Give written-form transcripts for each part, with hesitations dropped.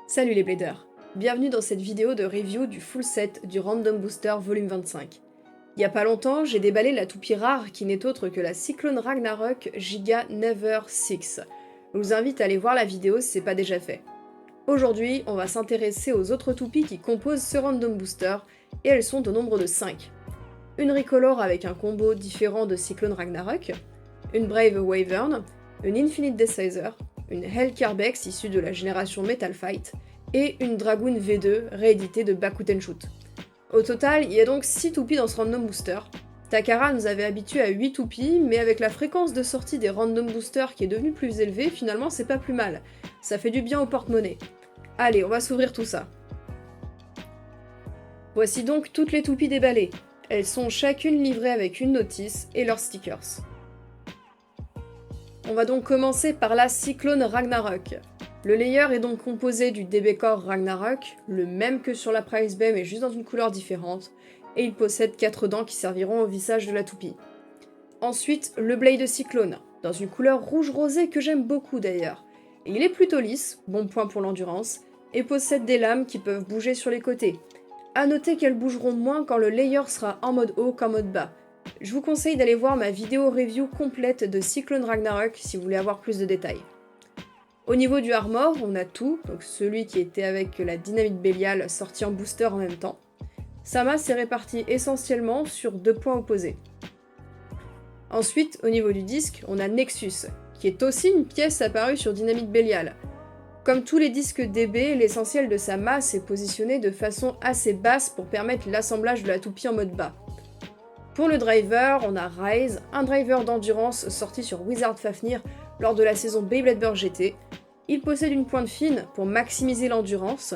Salut les bladers, bienvenue dans cette vidéo de review du full set du Random Booster volume 25. Il y a pas longtemps, j'ai déballé la toupie rare qui n'est autre que la Cyclone Ragnarok Giga Never 6. Je vous invite à aller voir la vidéo si c'est pas déjà fait. Aujourd'hui, on va s'intéresser aux autres toupies qui composent ce Random Booster, et elles sont au nombre de 5. Une Ricolor avec un combo différent de Cyclone Ragnarok, une Brave Wyvern, une Infinite Decizer, une Hellcarbex issue de la génération Metal Fight, et une Dragoon V2 rééditée de Bakuten Shoot. Au total, il y a donc 6 toupies dans ce Random Booster. Takara nous avait habitués à 8 toupies, mais avec la fréquence de sortie des Random Boosters qui est devenue plus élevée, finalement c'est pas plus mal. Ça fait du bien au porte-monnaie. Allez, on va s'ouvrir tout ça. Voici donc toutes les toupies déballées. Elles sont chacune livrées avec une notice et leurs stickers. On va donc commencer par la Cyclone Ragnarok. Le layer est donc composé du DB Core Ragnarok, le même que sur la Price Bay mais juste dans une couleur différente, et il possède 4 dents qui serviront au vissage de la toupie. Ensuite, le Blade Cyclone, dans une couleur rouge rosé que j'aime beaucoup d'ailleurs. Et il est plutôt lisse, bon point pour l'endurance, et possède des lames qui peuvent bouger sur les côtés. A noter qu'elles bougeront moins quand le layer sera en mode haut qu'en mode bas. Je vous conseille d'aller voir ma vidéo review complète de Cyclone Ragnarok si vous voulez avoir plus de détails. Au niveau du armor, on a tout, donc celui qui était avec la dynamite béliale sorti en booster en même temps. Sa masse est répartie essentiellement sur 2 points opposés. Ensuite, au niveau du disque, on a Nexus, qui est aussi une pièce apparue sur dynamite béliale. Comme tous les disques DB, l'essentiel de sa masse est positionné de façon assez basse pour permettre l'assemblage de la toupie en mode bas. Pour le driver, on a Rise, un driver d'endurance sorti sur Wizard Fafnir lors de la saison Beyblade Burst GT. Il possède une pointe fine pour maximiser l'endurance,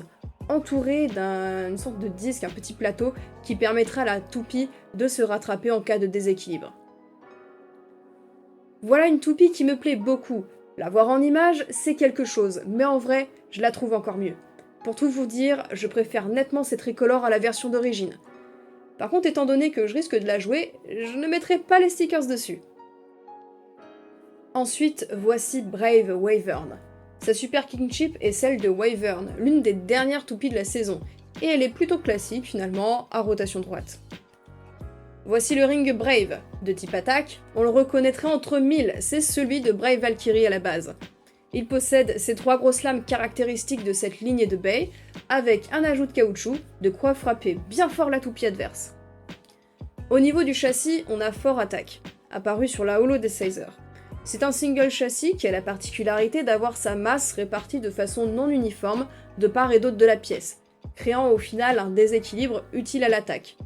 entouré d'une sorte de disque, un petit plateau, qui permettra à la toupie de se rattraper en cas de déséquilibre. Voilà une toupie qui me plaît beaucoup. La voir en image, c'est quelque chose, mais en vrai, je la trouve encore mieux. Pour tout vous dire, je préfère nettement cette Ricolor à la version d'origine. Par contre, étant donné que je risque de la jouer, je ne mettrai pas les stickers dessus. Ensuite, voici Brave Wyvern. Sa super kingship est celle de Wyvern, l'une des dernières toupies de la saison, et elle est plutôt classique finalement, à rotation droite. Voici le ring Brave, de type attaque, on le reconnaîtrait entre 1000, c'est celui de Brave Valkyrie à la base. Il possède ces 3 grosses lames caractéristiques de cette lignée de Bay, avec un ajout de caoutchouc, de quoi frapper bien fort la toupie adverse. Au niveau du châssis, on a Fort Attack, apparu sur la Holo Decizer. C'est un single châssis qui a la particularité d'avoir sa masse répartie de façon non uniforme de part et d'autre de la pièce, créant au final un déséquilibre utile à l'attaque.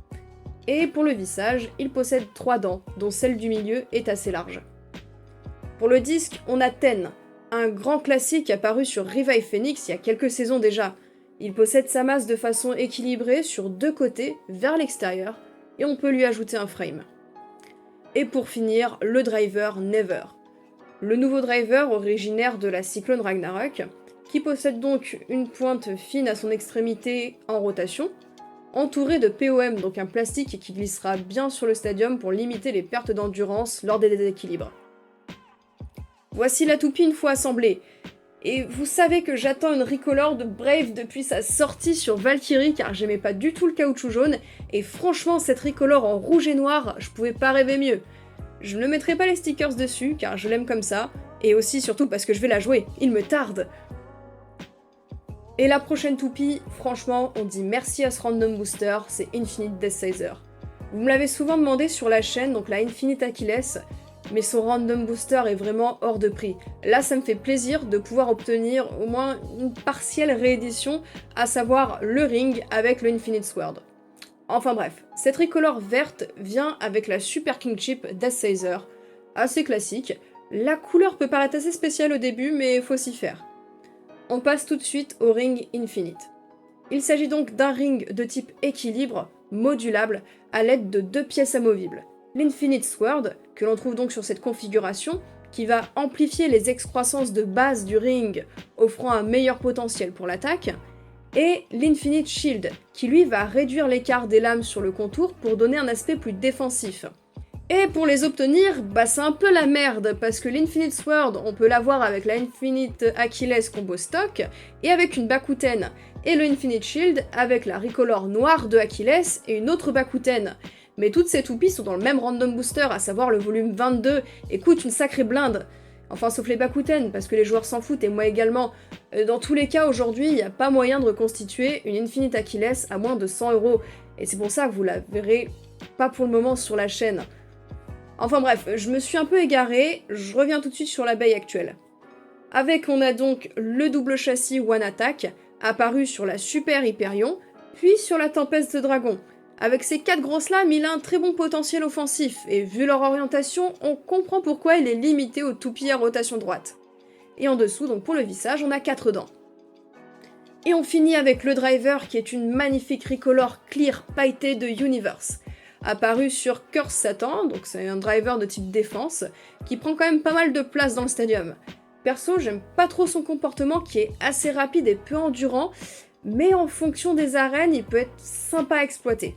Et pour le vissage, il possède 3 dents, dont celle du milieu est assez large. Pour le disque, on a Ten, un grand classique apparu sur Revive Phoenix il y a quelques saisons déjà. Il possède sa masse de façon équilibrée sur 2 côtés vers l'extérieur, et on peut lui ajouter un frame. Et pour finir, le driver Never. Le nouveau driver originaire de la Cyclone Ragnarok, qui possède donc une pointe fine à son extrémité en rotation, entouré de POM, donc un plastique qui glissera bien sur le stadium pour limiter les pertes d'endurance lors des déséquilibres. Voici la toupie une fois assemblée. Et vous savez que j'attends une Ricolor de Brave depuis sa sortie sur Valkyrie car j'aimais pas du tout le caoutchouc jaune, et franchement cette Ricolor en rouge et noir, je pouvais pas rêver mieux. Je ne mettrai pas les stickers dessus car je l'aime comme ça, et aussi surtout parce que je vais la jouer, il me tarde. Et la prochaine toupie, franchement, on dit merci à ce Random Booster, c'est Infinite Decizer. Vous me l'avez souvent demandé sur la chaîne, donc la Infinite Achilles, mais son Random Booster est vraiment hors de prix. Là, ça me fait plaisir de pouvoir obtenir au moins une partielle réédition, à savoir le ring avec le Infinite Sword. Enfin bref, cette Ricolor verte vient avec la Super Kingship Decizer, assez classique. La couleur peut paraître assez spéciale au début, mais faut s'y faire. On passe tout de suite au ring Infinite. Il s'agit donc d'un ring de type équilibre, modulable, à l'aide de 2 pièces amovibles. L'Infinite Sword, que l'on trouve donc sur cette configuration, qui va amplifier les excroissances de base du ring, offrant un meilleur potentiel pour l'attaque, et l'Infinite Shield, qui lui va réduire l'écart des lames sur le contour pour donner un aspect plus défensif. Et pour les obtenir, bah c'est un peu la merde, parce que l'Infinite Sword, on peut l'avoir avec la Infinite Achilles combo stock, et avec une Bakuten, et le Infinite Shield avec la Recolor noire de Achilles et une autre Bakuten. Mais toutes ces toupies sont dans le même random booster, à savoir le volume 22, et coûtent une sacrée blinde. Enfin, sauf les Bakuten, parce que les joueurs s'en foutent, et moi également. Dans tous les cas, aujourd'hui, il n'y a pas moyen de reconstituer une Infinite Achilles à moins de 100€, et c'est pour ça que vous la verrez pas pour le moment sur la chaîne. Enfin bref, je me suis un peu égarée, je reviens tout de suite sur l'abeille actuelle. Avec, on a donc le double châssis One Attack, apparu sur la Super Hyperion, puis sur la Tempeste de Dragon. Avec ces 4 grosses lames, il a un très bon potentiel offensif, et vu leur orientation, on comprend pourquoi il est limité aux toupies à rotation droite. Et en dessous, donc pour le vissage, on a 4 dents. Et on finit avec le driver, qui est une magnifique Recolor Clear pailletée de Universe. Apparu sur Curse Satan, donc c'est un driver de type défense, qui prend quand même pas mal de place dans le stadium. Perso, j'aime pas trop son comportement qui est assez rapide et peu endurant, mais en fonction des arènes, il peut être sympa à exploiter.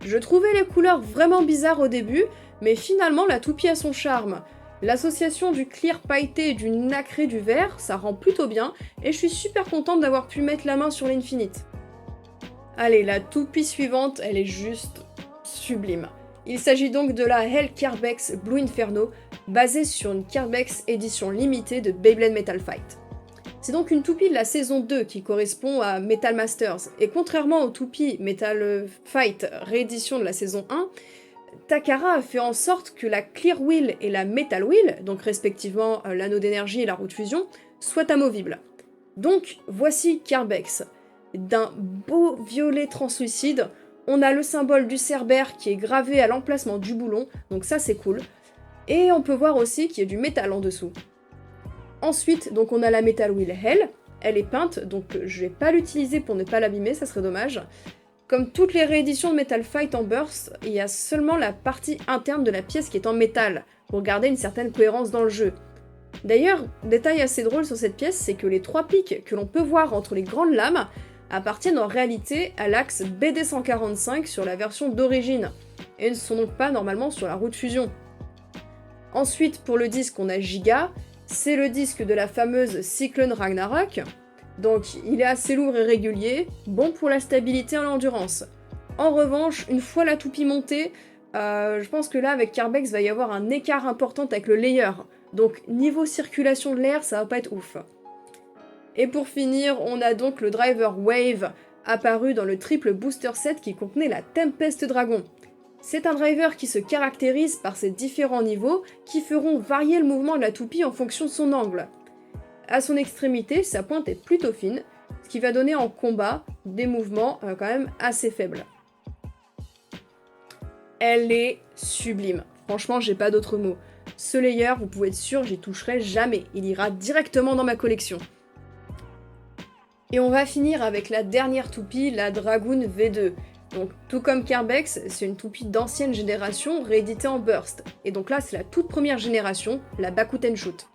Je trouvais les couleurs vraiment bizarres au début, mais finalement la toupie a son charme. L'association du clear pailleté et du nacré du vert, ça rend plutôt bien, et je suis super contente d'avoir pu mettre la main sur l'Infinite. Allez, la toupie suivante, elle est juste sublime. Il s'agit donc de la Hell Kerbex Blue Inferno, basée sur une Kerbex édition limitée de Beyblade Metal Fight. C'est donc une toupie de la saison 2 qui correspond à Metal Masters, et contrairement aux toupies Metal Fight réédition de la saison 1, Takara a fait en sorte que la Clear Wheel et la Metal Wheel, donc respectivement l'anneau d'énergie et la roue de fusion, soient amovibles. Donc voici Kerbex. D'un beau violet translucide, on a le symbole du Cerbère qui est gravé à l'emplacement du boulon, donc ça c'est cool. Et on peut voir aussi qu'il y a du métal en dessous. Ensuite, donc on a la Metal Wheel Hell, elle est peinte, donc je vais pas l'utiliser pour ne pas l'abîmer, ça serait dommage. Comme toutes les rééditions de Metal Fight en burst, il y a seulement la partie interne de la pièce qui est en métal, pour garder une certaine cohérence dans le jeu. D'ailleurs, détail assez drôle sur cette pièce, c'est que les 3 pics que l'on peut voir entre les grandes lames appartiennent en réalité à l'axe BD145 sur la version d'origine, et ne sont donc pas normalement sur la roue de fusion. Ensuite, pour le disque, on a Giga, c'est le disque de la fameuse Cyclone Ragnarok, donc il est assez lourd et régulier, bon pour la stabilité et l'endurance. En revanche, une fois la toupie montée, je pense que là avec Kerbex va y avoir un écart important avec le layer, donc niveau circulation de l'air, ça va pas être ouf. Et pour finir, on a donc le driver Wave, apparu dans le triple booster set qui contenait la Tempeste Dragon. C'est un driver qui se caractérise par ses différents niveaux qui feront varier le mouvement de la toupie en fonction de son angle. À son extrémité, sa pointe est plutôt fine, ce qui va donner en combat des mouvements quand même assez faibles. Elle est sublime, franchement j'ai pas d'autres mots. Ce layer, vous pouvez être sûr, j'y toucherai jamais, il ira directement dans ma collection. Et on va finir avec la dernière toupie, la Dragoon V2. Donc tout comme Kerbex, c'est une toupie d'ancienne génération rééditée en burst. Et donc là c'est la toute première génération, la Bakuten Shoot.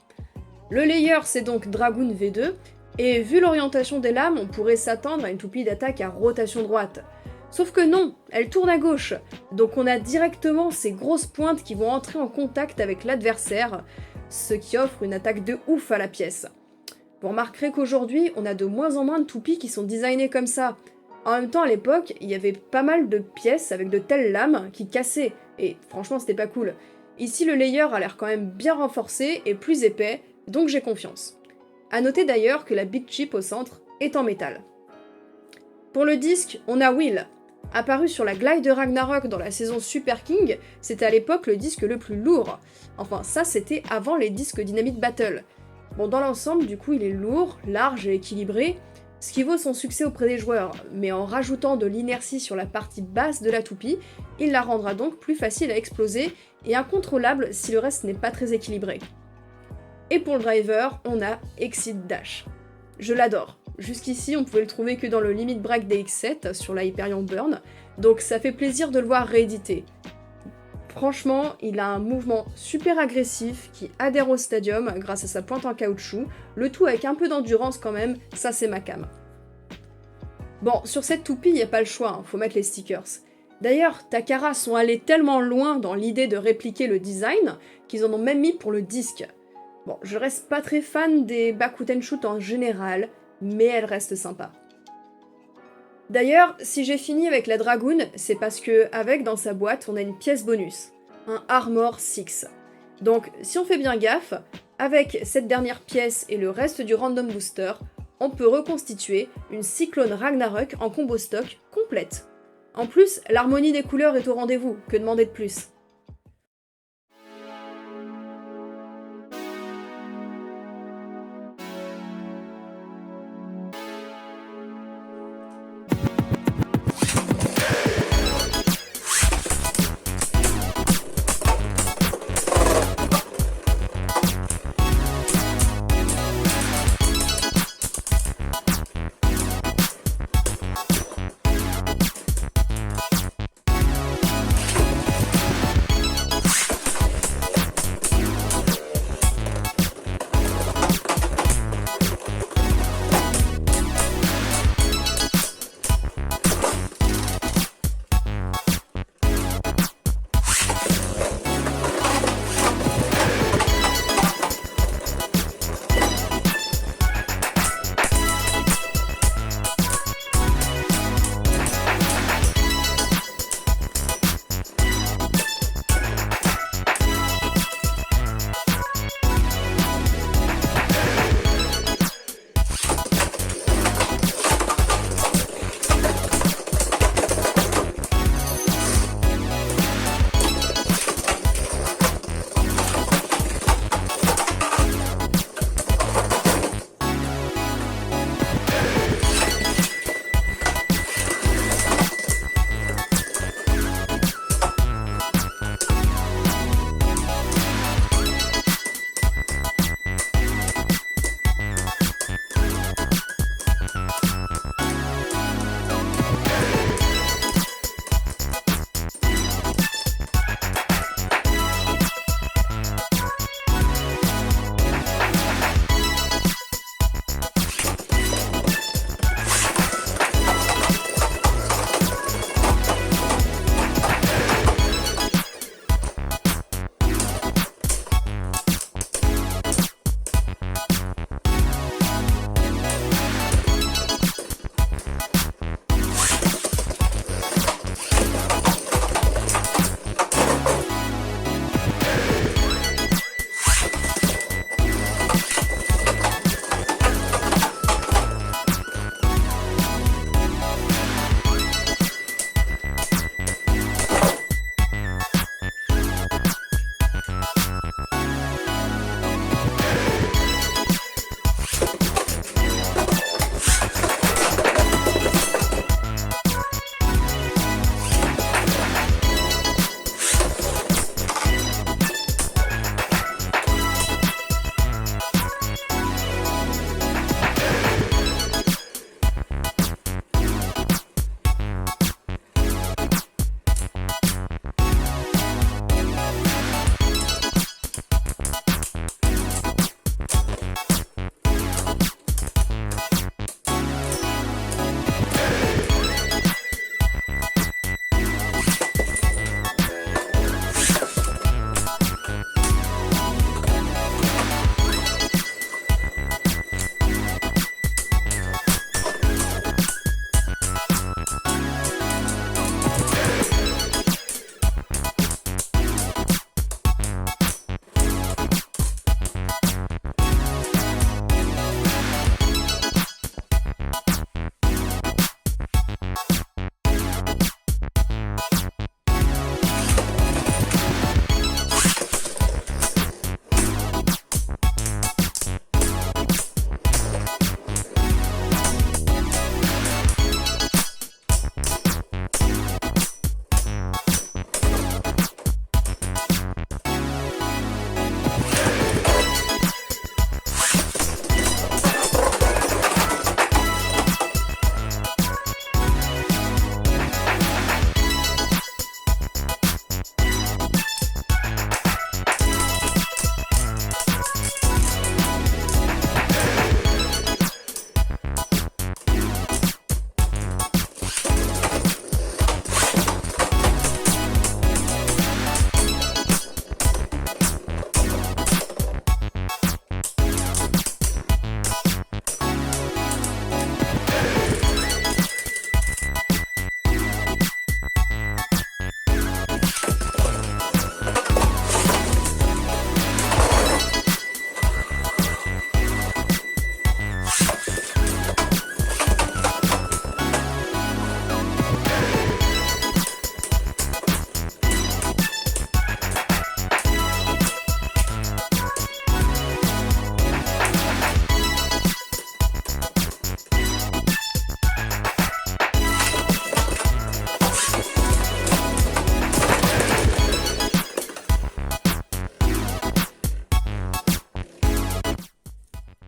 Le layer c'est donc Dragoon V2, et vu l'orientation des lames, on pourrait s'attendre à une toupie d'attaque à rotation droite. Sauf que non, elle tourne à gauche, donc on a directement ces grosses pointes qui vont entrer en contact avec l'adversaire, ce qui offre une attaque de ouf à la pièce. Vous remarquerez qu'aujourd'hui, on a de moins en moins de toupies qui sont designées comme ça. En même temps, à l'époque, il y avait pas mal de pièces avec de telles lames qui cassaient, et franchement, c'était pas cool. Ici, le layer a l'air quand même bien renforcé et plus épais, donc j'ai confiance. A noter d'ailleurs que la big chip au centre est en métal. Pour le disque, on a Will. Apparu sur la Glide de Ragnarok dans la saison Super King, c'était à l'époque le disque le plus lourd. Enfin, ça c'était avant les disques Dynamite Battle. Bon, dans l'ensemble, du coup, il est lourd, large et équilibré, ce qui vaut son succès auprès des joueurs, mais en rajoutant de l'inertie sur la partie basse de la toupie, il la rendra donc plus facile à exploser et incontrôlable si le reste n'est pas très équilibré. Et pour le driver, on a Exit Dash. Je l'adore. Jusqu'ici, on pouvait le trouver que dans le Limit Break DX7 sur la Hyperion Burn, donc ça fait plaisir de le voir réédité. Franchement, il a un mouvement super agressif qui adhère au stadium grâce à sa pointe en caoutchouc, le tout avec un peu d'endurance quand même, ça c'est ma cam. Bon, sur cette toupie, il n'y a pas le choix, faut mettre les stickers. D'ailleurs, Takara sont allés tellement loin dans l'idée de répliquer le design qu'ils en ont même mis pour le disque. Bon, je reste pas très fan des Bakuten Shoot en général, mais elle reste sympa. D'ailleurs, si j'ai fini avec la Dragoon, c'est parce que avec dans sa boîte, on a une pièce bonus, un Armor 6. Donc, si on fait bien gaffe, avec cette dernière pièce et le reste du Random Booster, on peut reconstituer une Cyclone Ragnarok en combo stock complète. En plus, l'harmonie des couleurs est au rendez-vous, que demander de plus?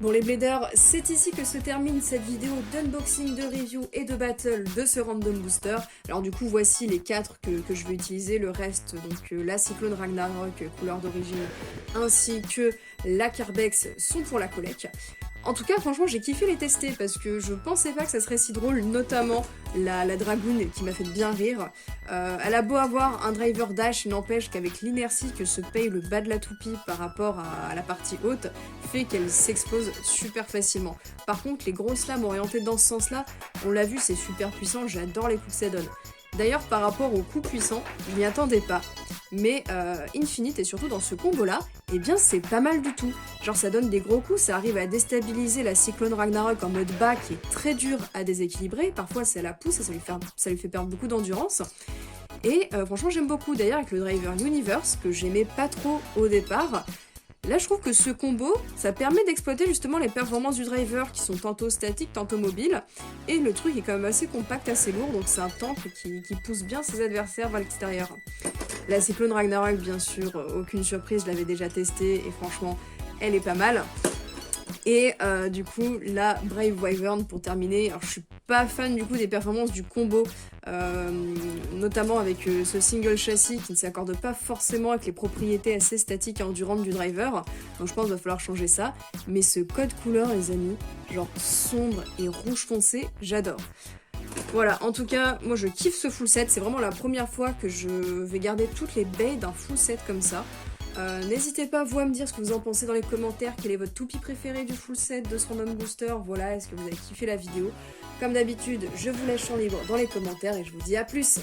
Bon les bladers, c'est ici que se termine cette vidéo d'unboxing, de review et de battle de ce random booster. Alors du coup voici les 4 que je vais utiliser, le reste donc la Cyclone Ragnarok couleur d'origine ainsi que la Carbex sont pour la collecte. En tout cas franchement j'ai kiffé les tester parce que je pensais pas que ça serait si drôle, notamment la Dragoon qui m'a fait bien rire. Elle a beau avoir un driver dash, n'empêche qu'avec l'inertie que se paye le bas de la toupie par rapport à la partie haute, fait qu'elle s'explose super facilement. Par contre les grosses lames orientées dans ce sens là, on l'a vu c'est super puissant, j'adore les coups que ça donne. D'ailleurs par rapport aux coups puissants, je m'y attendais pas. Mais Infinite et surtout dans ce combo là, eh bien c'est pas mal du tout. Genre ça donne des gros coups, ça arrive à déstabiliser la Cyclone Ragnarok en mode bas qui est très dur à déséquilibrer, parfois ça la pousse et ça lui fait perdre beaucoup d'endurance. Et franchement j'aime beaucoup, d'ailleurs avec le driver Universe que j'aimais pas trop au départ, là je trouve que ce combo, ça permet d'exploiter justement les performances du driver qui sont tantôt statiques, tantôt mobiles, et le truc est quand même assez compact, assez lourd, donc c'est un tank qui pousse bien ses adversaires vers l'extérieur. La Cyclone Ragnarok, bien sûr, aucune surprise, je l'avais déjà testée et franchement, elle est pas mal. Et du coup, la Brave Wyvern pour terminer. Alors, je suis pas fan du coup des performances du combo, notamment avec ce single châssis qui ne s'accorde pas forcément avec les propriétés assez statiques et endurantes du driver. Donc, je pense qu'il va falloir changer ça. Mais ce code couleur, les amis, genre sombre et rouge foncé, j'adore. Voilà, en tout cas, moi je kiffe ce full set, c'est vraiment la première fois que je vais garder toutes les baies d'un full set comme ça. N'hésitez pas vous à me dire ce que vous en pensez dans les commentaires, quel est votre toupie préféré du full set de ce random booster, voilà, est-ce que vous avez kiffé la vidéo. Comme d'habitude, je vous laisse champ libre dans les commentaires et je vous dis à plus.